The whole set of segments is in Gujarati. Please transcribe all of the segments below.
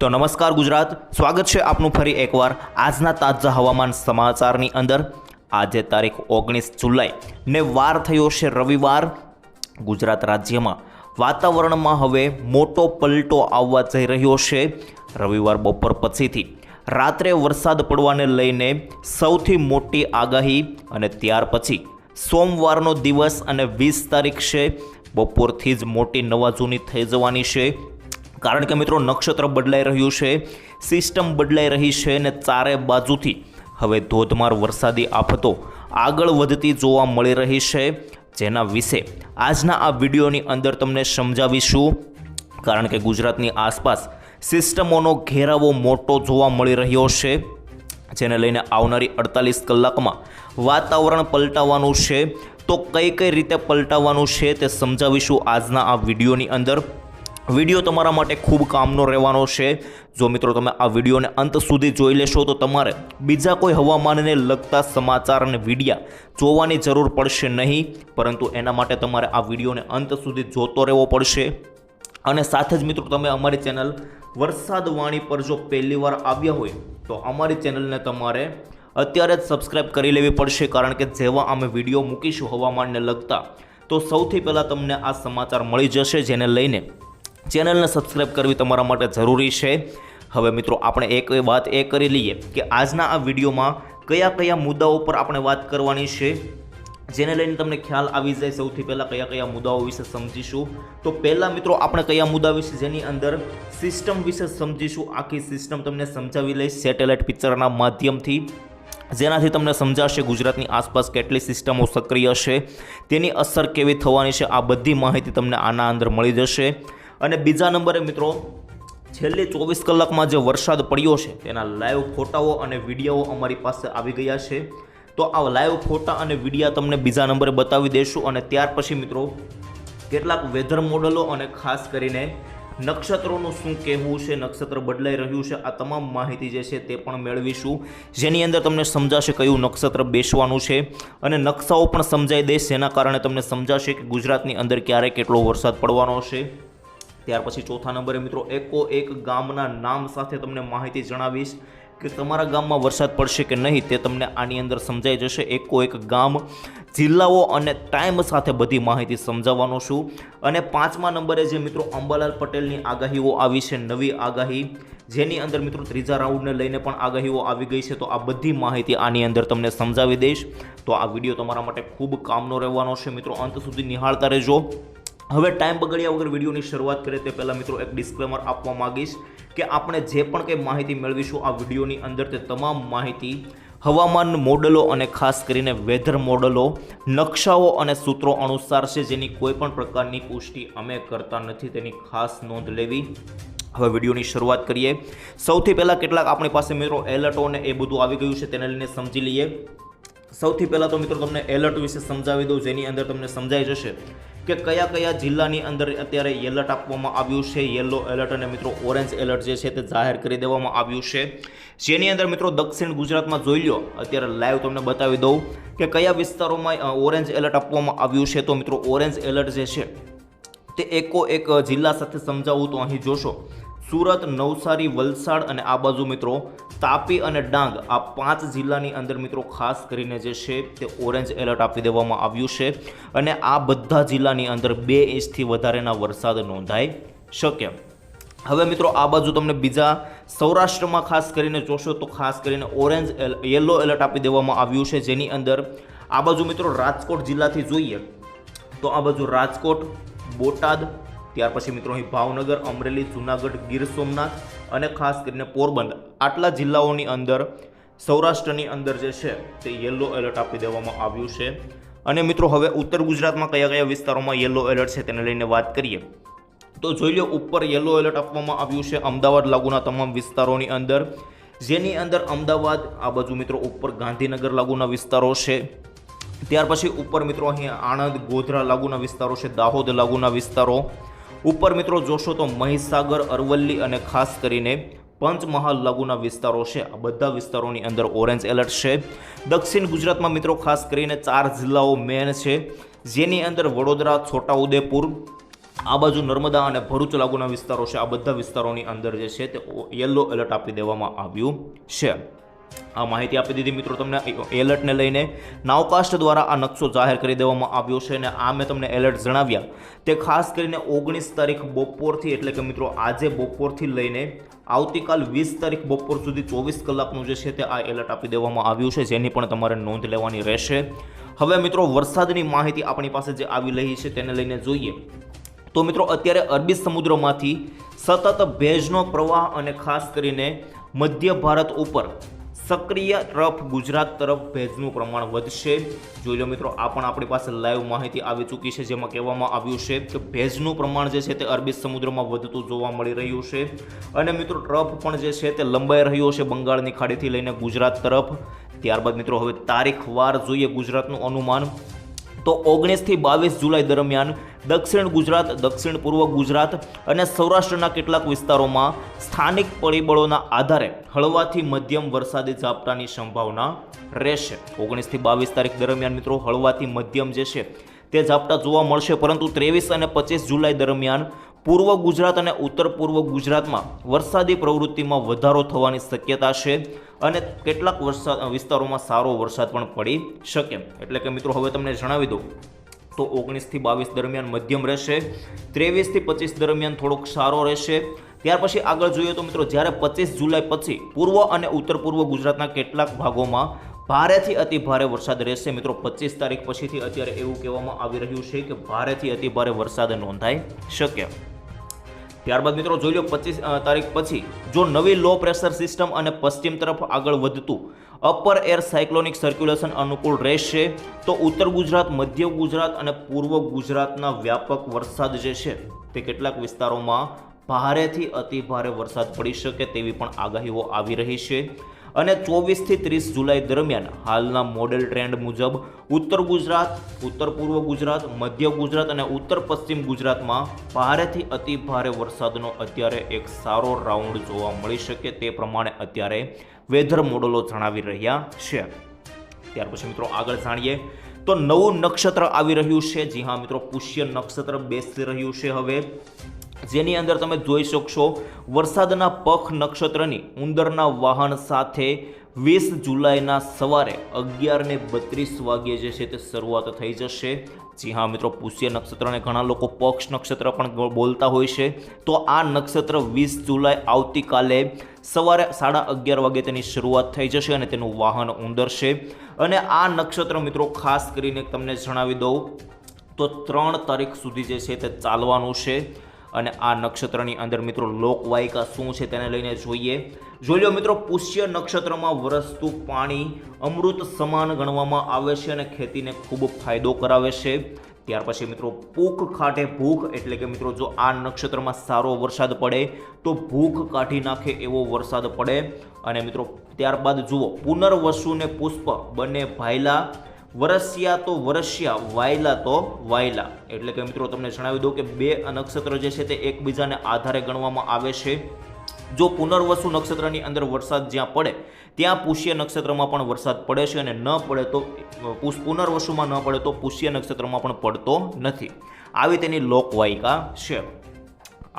તો નમસ્કાર ગુજરાત, સ્વાગત છે આપનું ફરી એકવાર આજના તાજા હવામાન સમાચારની અંદર। આજે તારીખ 19 જુલાઈ ને વાર થયો છે રવિવાર। ગુજરાત રાજ્યમાં વાતાવરણમાં હવે મોટો પલટો આવવા જઈ રહ્યો છે। રવિવાર બપોર પછીથી રાત્રે વરસાદ પડવાને લઈને સૌથી મોટી આગાહી અને ત્યાર પછી સોમવારનો દિવસ અને 20 તારીખ છે બપોરથી જ મોટી નવાજૂની થઈ જવાની છે। કારણ કે મિત્રો નક્ષત્ર બદલાઈ રહ્યું છે, સિસ્ટમ બદલાઈ રહી છે અને ચારે બાજુથી હવે ધોધમાર વરસાદી આફતો આગળ વધતી જોવા મળી રહી છે, જેના વિશે આજના આ વિડીયોની અંદર તમને સમજાવીશું। કારણ કે ગુજરાતની આસપાસ સિસ્ટમોનો ઘેરાવો મોટો જોવા મળી રહ્યો છે, જેને લઈને આવનારી 48 કલાકમાં વાતાવરણ પલટાવવાનું છે। તો કઈ રીતે પલટાવવાનું છે તે સમજાવીશું આજના આ વિડીયોની અંદર। વિડીયો તમારા માટે ખૂબ કામનો રહેવાનો છે। જો મિત્રો તમે આ વિડીયોને અંત સુધી જોઈ લેશો તો તમારે બીજા કોઈ હવામાનને લગતા સમાચાર અને વિડીયા જોવાની જરૂર પડશે નહીં, પરંતુ એના માટે તમારે આ વિડીયોને અંત સુધી જોતો રહેવો પડશે। અને સાથે જ મિત્રો તમે અમારી ચેનલ વરસાદ વાણી પર જો પહેલીવાર આવ્યા હોય તો અમારી ચેનલને તમારે અત્યારે જ સબસ્ક્રાઈબ કરી લેવી પડશે, કારણ કે જેવા અમે વિડીયો મૂકીશું હવામાનને લગતા તો સૌથી પહેલાં તમને આ સમાચાર મળી જશે, જેને લઈને ચેનલને સબસ્ક્રાઈબ કરવી તમારા માટે જરૂરી છે। હવે મિત્રો આપણે એક વાત એ કરી લઈએ કે આજના આ વિડીયોમાં કયા મુદ્દાઓ પર આપણે વાત કરવાની છે, જેને લઈને તમને ખ્યાલ આવી જાય। સૌથી પહેલાં કયા મુદ્દાઓ વિશે સમજીશું। તો પહેલાં મિત્રો આપણે કયા મુદ્દા વિશે, જેની અંદર સિસ્ટમ વિશે સમજીશું। આખી સિસ્ટમ તમને સમજાવી લઈશ સેટેલાઇટ પિક્ચરના માધ્યમથી, જેનાથી તમને સમજાશે ગુજરાતની આસપાસ કેટલી સિસ્ટમો સક્રિય છે, તેની અસર કેવી થવાની છે, આ બધી માહિતી તમને આના અંદર મળી જશે। અને બીજા નંબરે મિત્રો છેલ્લી 24 કલાકમાં જે વરસાદ પડ્યો છે તેના લાઈવ ફોટાઓ અને વિડીયો અમારી પાસે આવી ગયા છે। તો આ લાઈવ ફોટા અને વિડીયા તમને બીજા નંબરે બતાવી દઈશું। અને ત્યાર પછી મિત્રો કેટલાક વેધર મોડલો અને ખાસ કરીને નક્ષત્રોનું શું કહેવું છે, નક્ષત્ર બદલાઈ રહ્યું છે, આ તમામ માહિતી જે છે તે પણ મેળવીશું, જેની અંદર તમને સમજાશે કયું નક્ષત્ર બેસવાનું છે અને નકશાઓ પણ સમજાઈ દેશ, જેના કારણે તમને સમજાશે કે ગુજરાતની અંદર ક્યારે કેટલો વરસાદ પડવાનો છે। ત્યાર પછી ચોથા નંબરે મિત્રો એક ગામના નામ સાથે તમને માહિતી જણાવીશ કે તમારા ગામમાં વરસાદ પડશે કે નહીં, તે તમને આની અંદર સમજાઈ જશે। એક ગામ, જિલ્લાઓ અને ટાઈમ સાથે બધી માહિતી સમજાવવાનો છું। અને પાંચમા નંબરે જે મિત્રો અંબાલાલ પટેલની આગાહીઓ આવી છે, નવી આગાહી, જેની અંદર મિત્રો ત્રીજા રાઉન્ડને લઈને પણ આગાહીઓ આવી ગઈ છે, તો આ બધી માહિતી આની અંદર તમને સમજાવી દઈશ। તો આ વિડીયો તમારા માટે ખૂબ કામનો રહેવાનો છે મિત્રો, અંત સુધી નિહાળતા રહેજો। હવે ટાઈમ બગાડ્યા વગર વિડીયોની શરૂઆત કરીએ તે પહેલાં મિત્રો એક ડિસ્ક્લેમર આપવા માંગીશ કે આપણે જે પણ કંઈ માહિતી મેળવીશું આ વિડીયોની અંદર તે તમામ માહિતી હવામાન મોડલો અને ખાસ કરીને વેધર મોડલો, નકશાઓ અને સૂત્રો અનુસાર છે, જેની કોઈ પણ પ્રકારની પુષ્ટિ અમે કરતા નથી, તેની ખાસ નોંધ લેવી। હવે વિડીયોની શરૂઆત કરીએ। સૌથી પહેલાં કેટલાક આપણી પાસે મિત્રો એલર્ટો ને એ બધું આવી ગયું છે, તેને લઈને સમજી લઈએ। સૌથી પહેલાં તો મિત્રો તમને એલર્ટ વિશે સમજાવી દઉં, જેની અંદર તમને સમજાઈ જશે કે કયા જિલ્લાની અંદર અત્યારે એલર્ટ આપવામાં આવ્યું છે। યલો એલર્ટ અને મિત્રો ઓરેન્જ એલર્ટ જે છે તે જાહેર કરી દેવામાં આવ્યું છે, જેની અંદર મિત્રો દક્ષિણ ગુજરાતમાં જોઈ લો, અત્યારે લાઈવ તમને બતાવી દઉં કે કયા વિસ્તારોમાં ઓરેન્જ એલર્ટ આપવામાં આવ્યું છે। તો મિત્રો ઓરેન્જ એલર્ટ જે છે તે એક જિલ્લા સાથે સમજાવું તો અહીં જોશો સુરત, નવસારી, વલસાડ અને આ બાજુ મિત્રો તાપી અને ડાંગ, આ 5 જિલ્લાની અંદર મિત્રો ખાસ કરીને જે છે તે ઓરેન્જ એલર્ટ આપી દેવામાં આવ્યું છે। અને આ બધા જિલ્લાની અંદર 2 ઇંચથી વધારેના વરસાદ નોંધાઈ શકે। હવે મિત્રો આ બાજુ તમને બીજા સૌરાષ્ટ્રમાં ખાસ કરીને જોશો તો ખાસ કરીને યલો એલર્ટ આપી દેવામાં આવ્યું છે, જેની અંદર આ બાજુ મિત્રો રાજકોટ જિલ્લાથી જોઈએ તો આ બાજુ રાજકોટ, બોટાદ, ત્યાર પછી મિત્રો અહીં ભાવનગર, અમરેલી, જૂનાગઢ, ગીર સોમનાથ અને ખાસ કરીને પોરબંદર, આટલા જિલ્લાઓની અંદર સૌરાષ્ટ્રની અંદર જે છે તે યલો એલર્ટ આપી દેવામાં આવ્યું છે। અને મિત્રો હવે ઉત્તર ગુજરાતમાં કયા વિસ્તારોમાં યલો એલર્ટ છે તેને લઈને વાત કરીએ તો જોઈ લો, ઉપર યલો એલર્ટ આપવામાં આવ્યું છે અમદાવાદ લાગુના તમામ વિસ્તારોની અંદર, જેની અંદર અમદાવાદ, આ બાજુ મિત્રો ઉપર ગાંધીનગર લાગુના વિસ્તારો છે, ત્યાર પછી ઉપર મિત્રો અહીં આણંદ, ગોધરા લાગુના વિસ્તારો છે, દાહોદ લાગુના વિસ્તારો, ઉપર મિત્રો જોશો તો મહીસાગર, અરવલ્લી અને ખાસ કરીને પંચમહાલ લાગુના વિસ્તારો છે, આ બધા વિસ્તારોની અંદર ઓરેન્જ એલર્ટ છે। દક્ષિણ ગુજરાતમાં મિત્રો ખાસ કરીને 4 જિલ્લાઓ મેન છે, જેની અંદર વડોદરા, છોટાઉદેપુર, આ બાજુ નર્મદા અને ભરૂચ લાગુના વિસ્તારો છે, આ બધા વિસ્તારોની અંદર જે છે તે યલો એલર્ટ આપી દેવામાં આવ્યું છે. આ માહિતી આપી દીધી મિત્રો તમને એલર્ટને લઈને. નાવકાસ્ટ દ્વારા આ નકશો જાહેર કરી દેવામાં આવ્યો છે અને આ મેં તમને એલર્ટ જણાવ્યા તે ખાસ કરીને 19 તારીખ બપોરથી એટલે કે મિત્રો આજે બપોરથી લઈને આવતીકાલ 20 તારીખ બપોર સુધી 24 કલાકનું જે છે તે આ એલર્ટ આપી દેવામાં આવ્યું છે, જેની પણ તમારે નોંધ લેવાની રહેશે. હવે મિત્રો વરસાદની માહિતી આપણી પાસે જે આવી રહી છે તેને લઈને જોઈએ તો મિત્રો અત્યારે અરબી સમુદ્રમાંથી સતત ભેજનો પ્રવાહ અને ખાસ કરીને મધ્ય ભારત ઉપર સક્રિય ટ્રફ ગુજરાત તરફ ભેજનું પ્રમાણ વધશે. જોઈ લો મિત્રો, આ પણ આપણી પાસે લાઈવ માહિતી આવી ચૂકી છે, જેમાં કહેવામાં આવ્યું છે કે ભેજનું પ્રમાણ જે છે તે અરબી સમુદ્રમાં વધતું જોવા મળી રહ્યું છે અને મિત્રો ટ્રફ પણ જે છે તે લંબાઈ રહ્યો છે બંગાળની ખાડીથી લઈને ગુજરાત તરફ. ત્યારબાદ મિત્રો હવે તારીખવાર જોઈએ ગુજરાતનું અનુમાન તો 19 થી 22 જુલાઈ દરમિયાન દક્ષિણ ગુજરાત, દક્ષિણ પૂર્વ ગુજરાત અને સૌરાષ્ટ્રના કેટલાક વિસ્તારોમાં સ્થાનિક પરિબળોના આધારે હળવાથી મધ્યમ વરસાદી ઝાપટાની સંભાવના રહેશે. 19 થી 22 તારીખ દરમિયાન મિત્રો હળવાથી મધ્યમ જે છે તે ઝાપટા જોવા મળશે, પરંતુ 23 અને 25 જુલાઈ દરમિયાન પૂર્વ ગુજરાત અને ઉત્તર પૂર્વ ગુજરાતમાં વરસાદી પ્રવૃત્તિમાં વધારો થવાની શક્યતા છે અને કેટલાક વિસ્તારોમાં સારો વરસાદ પણ પડી શકે. એટલે કે મિત્રો હવે તમને જણાવી દઉં તો 19 થી 22 દરમિયાન મધ્યમ રહેશે, 23 થી 25 દરમિયાન થોડોક સારો રહેશે. ત્યાર પછી આગળ જોઈએ તો મિત્રો જ્યારે 25 જુલાઈ પછી પૂર્વ અને ઉત્તર પૂર્વ ગુજરાતના કેટલાક ભાગોમાં ભારેથી અતિ ભારે વરસાદ રહેશે. મિત્રો 25 તારીખ પછીથી અત્યારે એવું કહેવામાં આવી રહ્યું છે કે ભારેથી અતિ ભારે વરસાદ નોંધાઈ શકે. ત્યારબાદ મિત્રો જોઈ લો 25 તારીખ પછી જો નવી લો પ્રેશર સિસ્ટમ અને પશ્ચિમ તરફ આગળ વધતું અપર એર સાયક્લોનિક સર્ક્યુલેશન અનુકૂળ રહેશે તો ઉત્તર ગુજરાત, મધ્ય ગુજરાત અને પૂર્વ ગુજરાતના વ્યાપક વરસાદ જે છે તે કેટલાક વિસ્તારોમાં ભારેથી અતિ ભારે વરસાદ પડી શકે તેવી પણ આગાહીઓ આવી રહી છે. અને 24 થી 30 જુલાઈ દરમિયાન હાલના મોડેલ ટ્રેન્ડ મુજબ ઉત્તર ગુજરાત, ઉત્તર પૂર્વ ગુજરાત, મધ્ય ગુજરાત અને ઉત્તર પશ્ચિમ ગુજરાતમાં ભારેથી અતિ ભારે વરસાદનો અત્યારે એક સારો રાઉન્ડ જોવા મળી શકે તે પ્રમાણે અત્યારે વેધર મોડલો જણાવી રહ્યા છે. ત્યાર પછી મિત્રો આગળ જાણીએ તો નવું નક્ષત્ર આવી રહ્યું છે. જી હા મિત્રો, પુષ્ય નક્ષત્ર બેસી રહ્યું છે હવે, જેની અંદર તમે જોઈ શકશો વરસાદના પખ નક્ષત્રની ઉંદરના વાહન સાથે 20 જુલાઈના સવારે 11:32 વાગ્યે જે છે તે શરૂઆત થઈ જશે. જી હા મિત્રો, પુષ્ય નક્ષત્રને ઘણા લોકો પક્ષ નક્ષત્ર પણ બોલતા હોય છે. તો આ નક્ષત્ર 20 જુલાઈ આવતીકાલે સવારે 11:30 વાગે તેની શરૂઆત થઈ જશે અને તેનું વાહન ઉંદર છે. અને આ નક્ષત્ર મિત્રો ખાસ કરીને તમને જણાવી દઉં તો 3 તારીખ સુધી જે છે તે ચાલવાનું છે. અને આ નક્ષત્રની અંદર મિત્રો લોકવાયકા શું છે તેને લઈને જોઈ લો મિત્રો, પુષ્ય નક્ષત્રમાં વરસતું પાણી અમૃત સમાન ગણવામાં આવે છે અને ખેતીને ખૂબ ફાયદો કરાવે છે. ત્યાર પછી મિત્રો ભૂખ કાઢે ભૂખ, એટલે કે મિત્રો જો આ નક્ષત્રમાં સારો વરસાદ પડે તો ભૂખ કાઢી નાખે એવો વરસાદ પડે. અને મિત્રો ત્યારબાદ જુઓ, પુનર્વસુ ને પુષ્પ બંને ભાયલા, વરસ્યા તો વરસ્યા, વાયલા તો વાયલા. એટલે કે મિત્રો તમને જણાવી દઉં કે બે નક્ષત્ર જે છે તે એકબીજાને આધારે ગણવામાં આવે છે. જો પુનર્વસુ નક્ષત્રની અંદર વરસાદ જ્યાં પડે ત્યાં પુષ્ય નક્ષત્રમાં પણ વરસાદ પડે છે અને ન પડે તો પુનર્વસુમાં ન પડે તો પુષ્ય નક્ષત્રમાં પણ પડતો નથી. આવી તેની લોકવાયકા છે.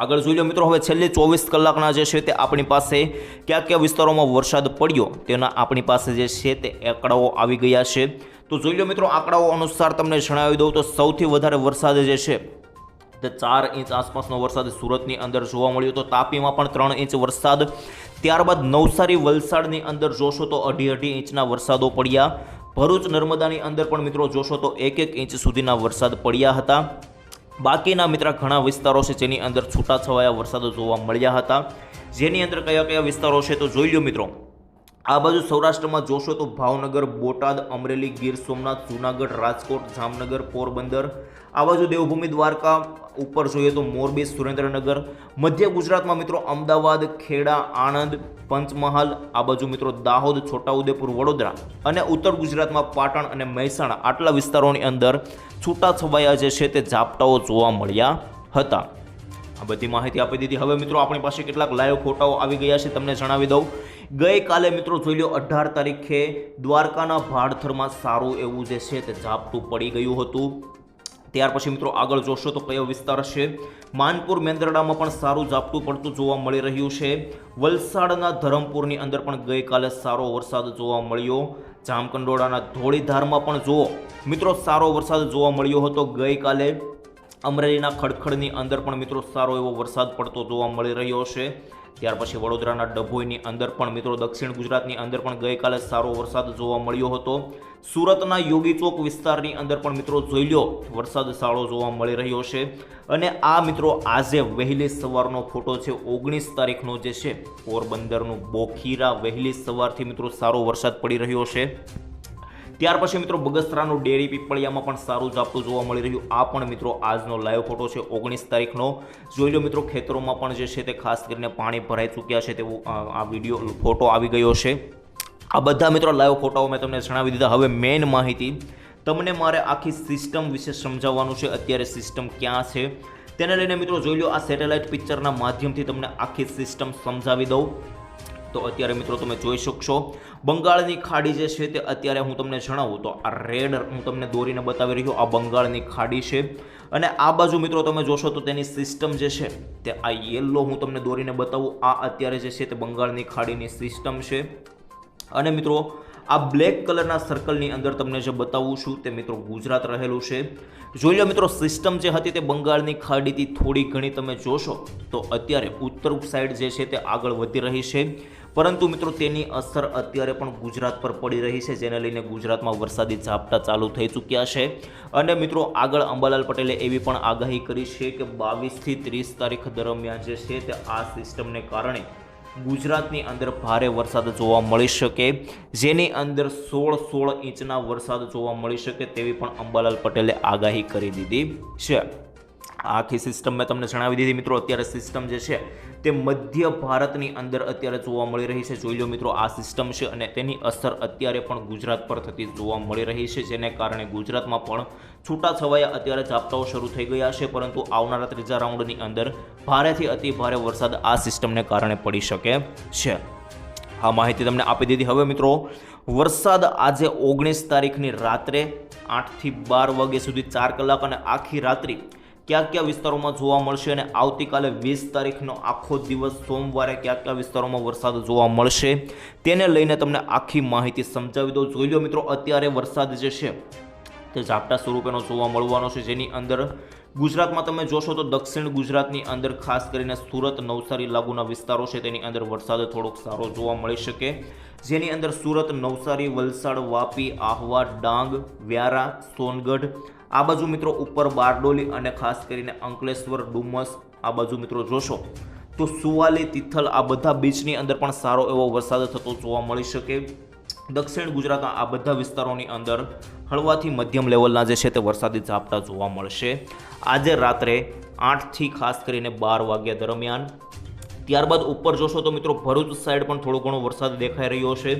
આગળ જોઈ લો મિત્રો, હવે છેલ્લી 24 કલાકના જે છે તે આપણી પાસે કયા કયા વિસ્તારોમાં વરસાદ પડ્યો તેના આપણી પાસે જે છે તે આંકડાઓ આવી ગયા છે. તો જોઈ લો મિત્રો, આંકડાઓ અનુસાર તમને જણાવી દઉં તો સૌથી વધારે વરસાદ જે છે તે 4 ઇંચ આસપાસનો વરસાદ સુરતની અંદર જોવા મળ્યો, તો તાપીમાં પણ 3 ઇંચ વરસાદ. ત્યારબાદ નવસારી, વલસાડની અંદર જોશો તો 2.5 ઇંચના વરસાદો પડ્યા. ભરૂચ, નર્મદાની અંદર પણ મિત્રો જોશો તો 1 ઇંચ સુધીના વરસાદ પડ્યા હતા. બાકીના મિત્ર ઘણા વિસ્તારો છે જેની અંદર છૂટાછવાયા વરસાદો જોવા મળ્યા હતા. જેની અંદર કયા કયા વિસ્તારો છે તો જોઈ લો મિત્રો, આ બાજુ સૌરાષ્ટ્રમાં જોશો તો ભાવનગર, બોટાદ, અમરેલી, ગીર સોમનાથ, જૂનાગઢ, રાજકોટ, જામનગર, પોરબંદર, આ બાજુ દેવભૂમિ દ્વારકા, ઉપર જોઈએ તો મોરબી, સુરેન્દ્રનગર. મધ્ય ગુજરાતમાં મિત્રો અમદાવાદ, ખેડા, આણંદ, પંચમહાલ, આ બાજુ મિત્રો દાહોદ, છોટાઉદેપુર, વડોદરા અને ઉત્તર ગુજરાતમાં પાટણ અને મહેસાણા, આટલા વિસ્તારોની અંદર છૂટાછવાયા જે છે તે ઝાપટાઓ જોવા મળ્યા હતા. આ બધી માહિતી આપી દીધી. હવે મિત્રો આપણી પાસે કેટલાક લાઈવ ફોટાઓ આવી ગયા છે, તમને જણાવી દઉં. ગઈકાલે મિત્રો જોઈ લો 18 તારીખે દ્વારકાના ભાડથરમાં સારું એવું જે છે તે ઝાપટું પડી ગયું હતું. ત્યાર પછી મિત્રો આગળ જોશો તો કયો વિસ્તાર છે, માનપુર મેંદરડામાં પણ સારું ઝાપટું પડતું જોવા મળી રહ્યું છે. વલસાડના ધરમપુરની અંદર પણ ગઈકાલે સારો વરસાદ જોવા મળ્યો. જામકંડોળાના ધોળીધારમાં પણ જુઓ મિત્રો સારો વરસાદ જોવા મળ્યો હતો ગઈકાલે. અમરેલીના ખડખડની અંદર પણ મિત્રો સારો એવો વરસાદ પડતો જોવા મળી રહ્યો છે. ત્યાર પછી વડોદરાના ડભોઈની અંદર પણ મિત્રો દક્ષિણ ગુજરાતની અંદર પણ ગઈકાલે સારો વરસાદ જોવા મળ્યો હતો. સુરતના યોગી ચોક વિસ્તારની અંદર પણ મિત્રો જોઈ લો વરસાદ સારો જોવા મળી રહ્યો છે. અને આ મિત્રો આજે વહેલી સવારનો ફોટો છે, 19 તારીખનો જે છે, પોરબંદરનું બોખીરા વહેલી સવારથી મિત્રો સારો વરસાદ પડી રહ્યો છે. ત્યાર પછી મિત્રો બગસરાનું ડેરી પીપળિયામાં પણ સારું ઝાપટું જોવા મળી રહ્યું. આ પણ મિત્રો આજનો લાઈવ ફોટો છે 19 તારીખનો. જોઈ લો મિત્રો ખેતરોમાં પણ જે છે તે ખાસ કરીને પાણી ભરાઈ ચૂક્યા છે તેવું આ વિડીયો ફોટો આવી ગયો છે. આ બધા મિત્રો લાઈવ ફોટાઓ મેં તમને જણાવી દીધા. હવે મેઇન માહિતી તમને મારે આખી સિસ્ટમ વિશે સમજાવવાનું છે. અત્યારે સિસ્ટમ ક્યાં છે તેને લઈને મિત્રો જોઈ લો આ સેટેલાઇટ પિક્ચરના માધ્યમથી તમને આખી સિસ્ટમ સમજાવી દઉં. તો અત્યારે મિત્રો તમે જોઈ શકશો બંગાળની ખાડી જે છે તે અત્યારે હું તમને જણાવું તો આ રેડ હું તમને દોરીને બતાવી રહ્યો આ બંગાળની ખાડી છે. અને આ બાજુ મિત્રો તમે જોશો તો તેની સિસ્ટમ જે છે તે આ યેલો હું તમને દોરીને બતાવું. આ અત્યારે જે છે તે બંગાળની ખાડીની સિસ્ટમ છે. અને મિત્રો આ બ્લેક કલરના સર્કલની અંદર તમને જે બતાવું છું તે મિત્રો ગુજરાત રહેલું છે. જોઈ લો મિત્રો સિસ્ટમ જે હતી તે બંગાળની ખાડીથી થોડી ઘણી તમે જોશો તો અત્યારે ઉત્તર સાઈડ જે છે તે આગળ વધી રહી છે. પરંતુ મિત્રો તેની અસર અત્યારે પણ ગુજરાત પર પડી રહી છે, જેને લઈને ગુજરાતમાં વરસાદી ઝાપટા ચાલુ થઈ ચૂક્યા છે. અને મિત્રો આગળ અંબાલાલ પટેલે એવી પણ આગાહી કરી છે કે 22 થી 30 તારીખ દરમિયાન જે છે તે આ સિસ્ટમને કારણે ગુજરાતની અંદર ભારે વરસાદ જોવા મળી શકે, જેની અંદર 16 ઇંચના વરસાદ જોવા મળી શકે તેવી પણ અંબાલાલ પટેલે આગાહી કરી દીધી છે. આખી સિસ્ટમ મેં તમને જણાવી દીધી મિત્રો. અત્યારે સિસ્ટમ જે છે તે મધ્ય ભારતની અંદર અત્યારે જોવા મળી રહી છે. જોઈ લો મિત્રો આ સિસ્ટમ છે અને તેની અસર અત્યારે પણ ગુજરાત પર થતી જોવા મળી રહી છે, જેને કારણે ગુજરાતમાં પણ છૂટાછવાયા અત્યારે ઝાપટાઓ શરૂ થઈ ગયા છે. પરંતુ આવનારા ત્રીજા રાઉન્ડની અંદર ભારેથી અતિ ભારે વરસાદ આ સિસ્ટમને કારણે પડી શકે છે. આ માહિતી તમને આપી દીધી. હવે મિત્રો વરસાદ આજે 19 તારીખની રાત્રે 8 થી 12 વાગ્યા સુધી 4 કલાક અને આખી રાત્રિ કયા કયા વિસ્તારોમાં જોવા મળશે અને આવતીકાલે 20 તારીખનો આખો દિવસ સોમવારે કયા કયા વિસ્તારોમાં વરસાદ જોવા મળશે તેને લઈને તમને આખી માહિતી સમજાવી દઉં. જોઈ લો મિત્રો અત્યારે વરસાદ જે છે તે ઝાપટા સ્વરૂપેનો જોવા મળવાનો છે, જેની અંદર ગુજરાતમાં તમે જોશો તો દક્ષિણ ગુજરાતની અંદર ખાસ કરીને સુરત નવસારી લાગુના વિસ્તારો છે તેની અંદર વરસાદ થોડોક સારો જોવા મળી શકે, જેની અંદર સુરત, નવસારી, વલસાડ, વાપી, આહવા, ડાંગ, વ્યારા, સોનગઢ, આ બાજુ મિત્રો ઉપર બારડોલી અને ખાસ કરીને અંકલેશ્વર, ડુમસ આ બાજુ મિત્રો જોશો તો સુવાલી, તિથલ આ બધા બીચની અંદર પણ સારો એવો વરસાદ થતો જોવા મળી શકે. દક્ષિણ ગુજરાતના આ બધા વિસ્તારોની અંદર હળવાથી મધ્યમ લેવલના જે છે તે વરસાદી ઝાપટા જોવા મળશે આજે રાત્રે 8 થી ખાસ કરીને 12 વાગ્યા દરમિયાન. ત્યારબાદ ઉપર જોશો તો મિત્રો ભરૂચ સાઈડ પણ થોડો ઘણો વરસાદ દેખાઈ રહ્યો છે,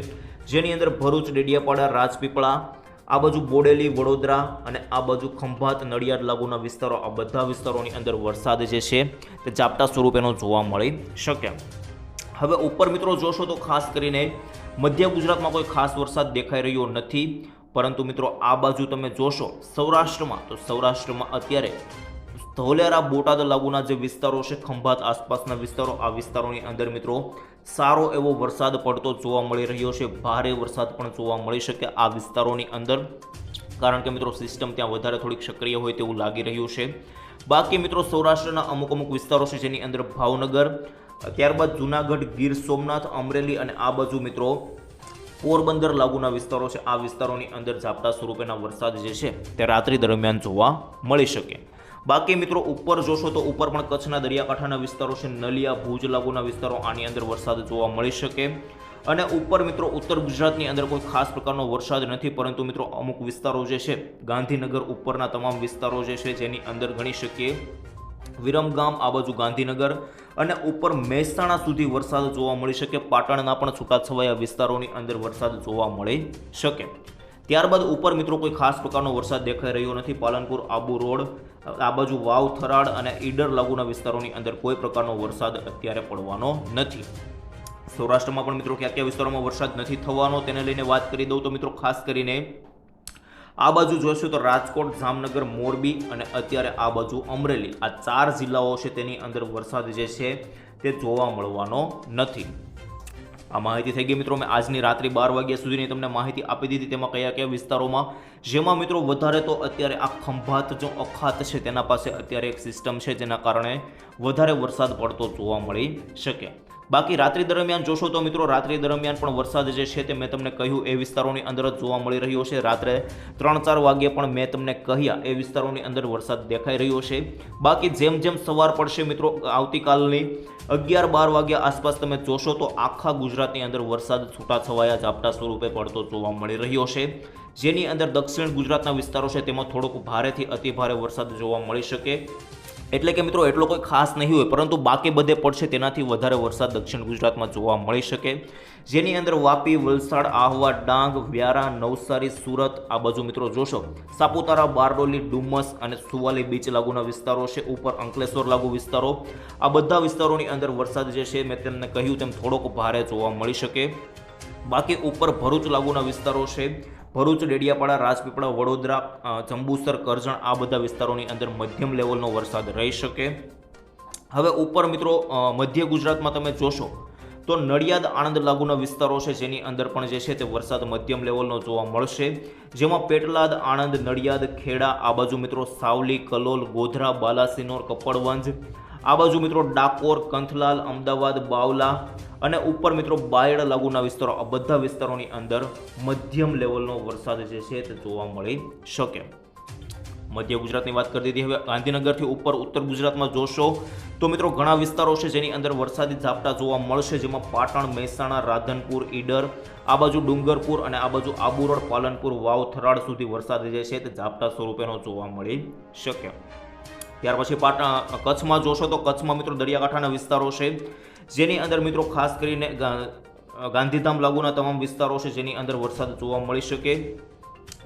જેની અંદર ભરૂચ, ડેડિયાપાડા, રાજપીપળા, આ બાજુ બોડેલી, વડોદરા અને આ બાજુ ખંભાત, નડિયાદ લાગુના વિસ્તારો આ બધા વિસ્તારોની અંદર વરસાદ જે છે તે ઝાપટા સ્વરૂપેનો જોવા મળી શકે. હવે ઉપર મિત્રો જોશો તો ખાસ કરીને મધ્ય ગુજરાતમાં કોઈ ખાસ વરસાદ દેખાઈ રહ્યો નથી, પરંતુ મિત્રો આ બાજુ તમે જોશો સૌરાષ્ટ્રમાં તો સૌરાષ્ટ્રમાં અત્યારે ધોલેરા, બોટાદ લાગુના જે વિસ્તારો છે, ખંભાત આસપાસના વિસ્તારો આ વિસ્તારોની અંદર મિત્રો સારો એવો વરસાદ પડતો જોવા મળી રહ્યો છે. ભારે વરસાદ પણ જોવા મળી શકે આ વિસ્તારોની અંદર, કારણ કે મિત્રો સિસ્ટમ ત્યાં વધારે થોડીક સક્રિય હોય તેવું લાગી રહ્યું છે. બાકી મિત્રો સૌરાષ્ટ્રના અમુક વિસ્તારો છે જેની અંદર ભાવનગર, ત્યારબાદ જુનાગઢ, ગીર સોમનાથ, અમરેલી અને આ બાજુ મિત્રો પોરબંદર લાગુના વિસ્તારો છે આ વિસ્તારોની અંદર ઝાપટા સ્વરૂપેના વરસાદ જે છે તે રાત્રિ દરમિયાન જોવા મળી શકે. બાકી મિત્રો ઉપર જોશો તો ઉપર પણ કચ્છના દરિયાકાંઠાના વિસ્તારો છે, નલિયા, ભુજ લાગુના વિસ્તારો આની અંદર વરસાદ જોવા મળી શકે. અને ઉપર મિત્રો ઉત્તર ગુજરાતની અંદર કોઈ ખાસ પ્રકારનો વરસાદ નથી, પરંતુ મિત્રો અમુક વિસ્તારો જે છે ગાંધીનગર ઉપરના તમામ વિસ્તારો જે છે જેની અંદર ગણી શકીએ વિરમગામ, આ બાજુ ગાંધીનગર અને ઉપર મહેસાણા સુધી વરસાદ જોવા મળી શકે. પાટણના પણ છૂટાછવાયા વિસ્તારોની અંદર વરસાદ જોવા મળી શકે. ત્યારબાદ ઉપર મિત્રો કોઈ ખાસ પ્રકારનો વરસાદ દેખાઈ રહ્યો નથી. પાલનપુર, આબુ રોડ, આ બાજુ વાવ, થરાદ અને ઈડર લાગુના વિસ્તારોની અંદર કોઈ પ્રકારનો વરસાદ અત્યારે પડવાનો નથી. સૌરાષ્ટ્રમાં પણ મિત્રો કયા કયા વિસ્તારોમાં વરસાદ નથી થવાનો તેને લઈને વાત કરી દઉં તો મિત્રો ખાસ કરીને આ બાજુ જોઈશું તો રાજકોટ, જામનગર, મોરબી અને અત્યારે આ બાજુ અમરેલી, આ 4 જિલ્લાઓ છે તેની અંદર વરસાદ જે છે તે જોવા મળવાનો નથી. આ માહિતી થઈ ગઈ મિત્રો. મેં આજની રાત્રિ 12 વાગ્યા સુધીની તમને માહિતી આપી દીધી. તેમાં કયા કયા વિસ્તારોમાં, જેમાં મિત્રો વધારે તો અત્યારે આ ખંભાત જો અખાત છે તેના પાસે અત્યારે એક સિસ્ટમ છે જેના કારણે વધારે વરસાદ પડતો જોવા મળી શકે. બાકી રાત્રિ દરમિયાન જોશો તો મિત્રો રાત્રિ દરમિયાન પણ વરસાદ જે છે તે મેં તમને કહ્યું એ વિસ્તારોની અંદર જ જોવા મળી રહ્યો છે. રાત્રે 3-4 વાગ્યે પણ મેં તમને કહ્યા એ વિસ્તારોની અંદર વરસાદ દેખાઈ રહ્યો છે. બાકી જેમ જેમ સવાર પડશે મિત્રો, આવતીકાલની 11-12 વાગ્યા આસપાસ તમે જોશો તો આખા ગુજરાતની અંદર વરસાદ છૂટાછવાયા ઝાપટા સ્વરૂપે પડતો જોવા મળી રહ્યો છે. જેની અંદર દક્ષિણ ગુજરાતના વિસ્તારો છે તેમાં થોડોક ભારેથી અતિભારે વરસાદ જોવા મળી શકે. એટલે કે મિત્રો એટલો કોઈ ખાસ નહીં હોય, પરંતુ બાકી બધે પડશે તેનાથી વધારે વરસાદ દક્ષિણ ગુજરાતમાં જોવા મળી શકે. જેની અંદર વાપી, વલસાડ, આહવા, ડાંગ, વ્યારા, નવસારી, સુરત આ બાજુ મિત્રો જોશો, સાપુતારા, બારડોલી, ડુમસ અને સુવાલી બીચ લાગુના વિસ્તારો છે, ઉપર અંકલેશ્વર લાગુ વિસ્તારો, આ બધા વિસ્તારોની અંદર વરસાદ જે છે મેં તમને કહ્યું તેમ થોડોક ભારે જોવા મળી શકે. બાકી ઉપર ભરૂચ લાગુના વિસ્તારો છે, ભરૂચ, ડેડિયાપાડા, રાજપીપળા, વડોદરા, જંબુસર, કરજણ આ બધા વિસ્તારોની અંદર મધ્યમ લેવલનો વરસાદ રહી શકે. હવે ઉપર મિત્રો મધ્ય ગુજરાતમાં તમે જોશો તો નડિયાદ, આણંદ લાગુના વિસ્તારો છે જેની અંદર પણ જે છે તે વરસાદ મધ્યમ લેવલનો જોવા મળશે. જેમાં પેટલાદ, આણંદ, નડિયાદ, ખેડા આ બાજુ મિત્રો સાવલી, કલોલ, ગોધરા, બાલાસિનોર, કપડવંજ આ બાજુ મિત્રો ડાકોર, કંથલાલ, અમદાવાદ, બાવલા અને ઉપર મિત્રો બાયડ લાગુના વિસ્તારો આ બધા વિસ્તારોની અંદર મધ્યમ લેવલનો વરસાદ જે છે તે જોવા મળી શકે. મધ્ય ગુજરાતની વાત કરી દીધી. હવે ગાંધીનગરથી ઉપર ઉત્તર ગુજરાતમાં જોશો તો મિત્રો ઘણા વિસ્તારો છે જેની અંદર વરસાદી ઝાપટા જોવા મળશે. જેમાં પાટણ, મહેસાણા, રાધનપુર, ઈડર આ બાજુ ડુંગરપુર અને આ બાજુ આબુરોડ, પાલનપુર, વાવ, થરાદ સુધી વરસાદ જે છે તે ઝાપટા સ્વરૂપેનો જોવા મળી શકે. ત્યાર પછી કચ્છમાં જોશો તો કચ્છમાં મિત્રો દરિયાકાંઠાના વિસ્તારો છે જેની અંદર મિત્રો ખાસ કરીને ગાંધીધામ લાગુના તમામ વિસ્તારો છે જેની અંદર વરસાદ જોવા મળી શકે.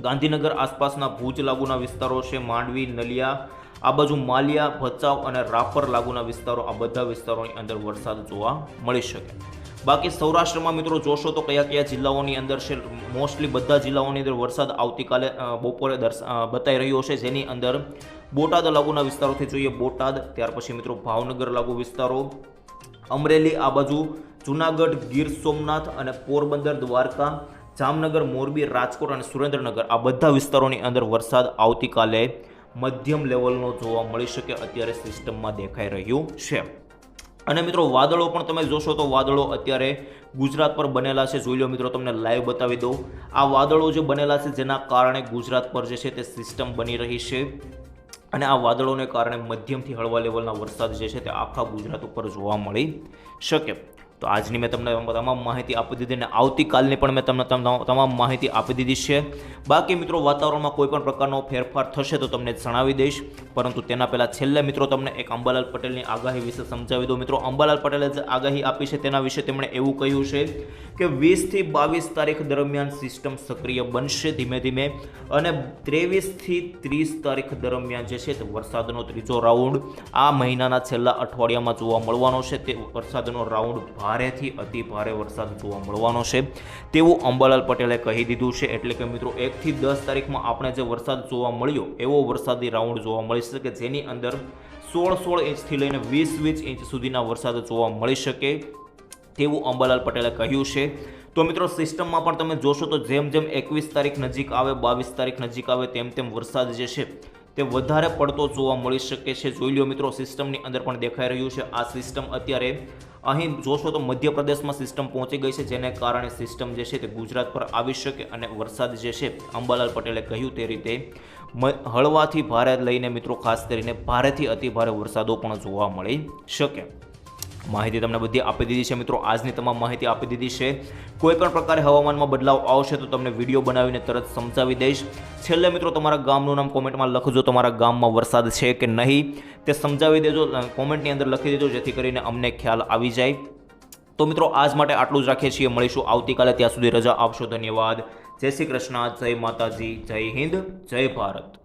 ગાંધીનગર આસપાસના ભુજ લાગુના વિસ્તારો છે, માંડવી, નલિયા આ બાજુ માલિયા, ભચાઉ અને રાપર લાગુના વિસ્તારો આ બધા વિસ્તારોની અંદર વરસાદ જોવા મળી શકે. બાકી સૌરાષ્ટ્રમાં મિત્રો જોશો તો કયા કયા જિલ્લાઓની અંદર છે, મોસ્ટલી બધા જિલ્લાઓની અંદર વરસાદ આવતીકાલે બપોરે બતાવી રહ્યો છે. જેની અંદર બોટાદ લાગુના વિસ્તારોથી જોઈએ બોટાદ, ત્યાર પછી મિત્રો ભાવનગર લાગુ વિસ્તારો, અમરેલી આ બાજુ, જુનાગઢ, ગીર સોમનાથ અને પોરબંદર, દ્વારકા, જામનગર, મોરબી, રાજકોટ અને સુરેન્દ્રનગર આ બધા વિસ્તારોની અંદર વરસાદ આવતીકાલે મધ્યમ લેવલનો જોવા મળી શકે અત્યારે સિસ્ટમમાં દેખાઈ રહ્યું છે. અને મિત્રો વાદળો પણ તમે જોશો તો વાદળો અત્યારે ગુજરાત પર બનેલા છે. જોઈ લો મિત્રો, તમને લાઈવ બતાવી દઉં. આ વાદળો જે બનેલા છે જેના કારણે ગુજરાત પર જે છે તે સિસ્ટમ બની રહી છે અને આ વાદળોને કારણે મધ્યમથી હળવા લેવલના વરસાદ જે છે તે આખા ગુજરાત ઉપર જોવા મળી શકે. તો આજની મેં તમને તમામ માહિતી આપી દીધી અને આવતીકાલની પણ મેં તમને તમામ માહિતી આપી દીધી છે. બાકી મિત્રો વાતાવરણમાં કોઈ પણ પ્રકારનો ફેરફાર થશે તો તમને જણાવી દઈશ, પરંતુ તેના પહેલાં છેલ્લે મિત્રો તમને એક અંબાલાલ પટેલની આગાહી વિશે સમજાવી દઉં. મિત્રો અંબાલાલ પટેલે જે આગાહી આપી છે તેના વિશે તેમણે એવું કહ્યું છે કે 20 થી 22 તારીખ દરમિયાન સિસ્ટમ સક્રિય બનશે ધીમે ધીમે અને 23 થી 30 તારીખ દરમિયાન જે છે તે વરસાદનો ત્રીજો રાઉન્ડ આ મહિનાના છેલ્લા અઠવાડિયામાં જોવા મળવાનો છે. તે વરસાદનો રાઉન્ડ ભારેથી અતિ ભારે વરસાદ જોવા મળવાનો છે તેવું અંબાલાલ પટેલે કહી દીધું છે. એટલે કે મિત્રો 1 થી 10 તારીખમાં આપણે જે વરસાદ જોવા મળ્યો એવો વરસાદી રાઉન્ડ જોવા મળી શકે, જેની અંદર 16 ઇંચથી લઈને 20 ઇંચ સુધીના વરસાદ જોવા મળી શકે તેવું અંબાલાલ પટેલે કહ્યું છે. તો મિત્રો સિસ્ટમમાં પણ તમે જોશો તો જેમ જેમ 21 તારીખ નજીક આવે, 22 તારીખ નજીક આવે તેમ તેમ વરસાદ જે છે તે વધારે પડતો જોવા મળી શકે છે. જોઈ લો મિત્રો, સિસ્ટમની અંદર પણ દેખાઈ રહ્યું છે. આ સિસ્ટમ અત્યારે અહીં જોશો તો મધ્યપ્રદેશમાં સિસ્ટમ પહોંચી ગઈ છે, જેને કારણે સિસ્ટમ જે છે તે ગુજરાત પર આવી શકે અને વરસાદ જે છે અંબાલાલ પટેલે કહ્યું તે રીતે હળવાથી ભારે લઈને મિત્રો ખાસ કરીને ભારેથી અતિ ભારે વરસાદો પણ જોવા મળી શકે. માહિતી તમને બધી આપી દીધી છે મિત્રો. આજની તમામ માહિતી આપી દીધી છે. કોઈ પણ પ્રકારે હવામાનમાં બદલાવ આવશે તો તમને વિડીયો બનાવીને તરત સમજાવી દઈશ. છેલ્લે મિત્રો તમારા ગામનું નામ કોમેન્ટમાં લખજો. તમારા ગામમાં વરસાદ છે કે નહીં તે સમજાવી દેજો, કોમેન્ટની અંદર લખી દેજો, જેથી કરીને અમને ખ્યાલ આવી જાય. તો મિત્રો આજ માટે આટલું જ રાખીએ છીએ. મળીશું આવતીકાલે. ત્યાં સુધી રજા આપશો. ધન્યવાદ. જય શ્રી કૃષ્ણ. જય માતાજી. જય હિન્દ. જય ભારત.